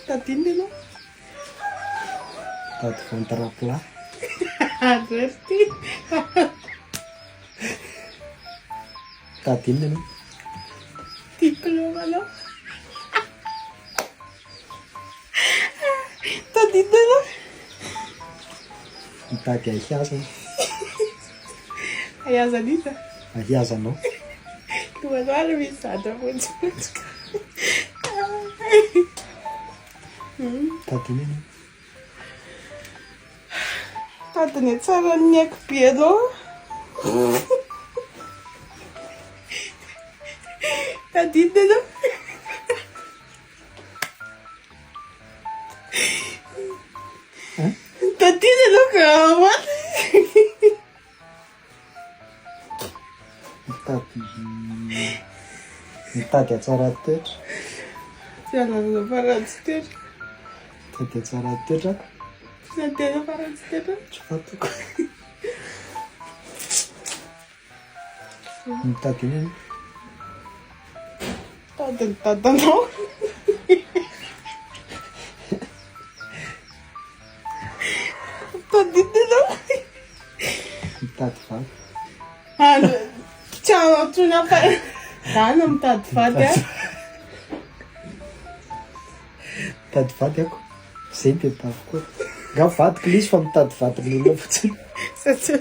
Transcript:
Tadinona ianao. Tady ventre-plat. Averty. Tadinona ianao. Diplôme anao. Tadinona ianao. Mitady ahiaza. Aiazan'iza. Ahiazanao. Lohanao ary misy zatra fotsifotsika. Tadinona ianao. Tadiny tsara ny haiko be anao. Tadinona ianao. Tadinona ianao ka ahoana. Mitady atsara toetra. Tsy alazana faratsy toetra. Mitady atsara toetra. Na tena faratsy toetra. Tsy fantako. Mitady iny ianao. Tadiny dadanao. Tadinona ianao. Mitady vady. Tsy antsona fa dana mitady vady a. Mitady vady ako. Zay ny tebavy koa. Nga vadiko ilay izy fa mitady vady ny olona fotsiny. Satria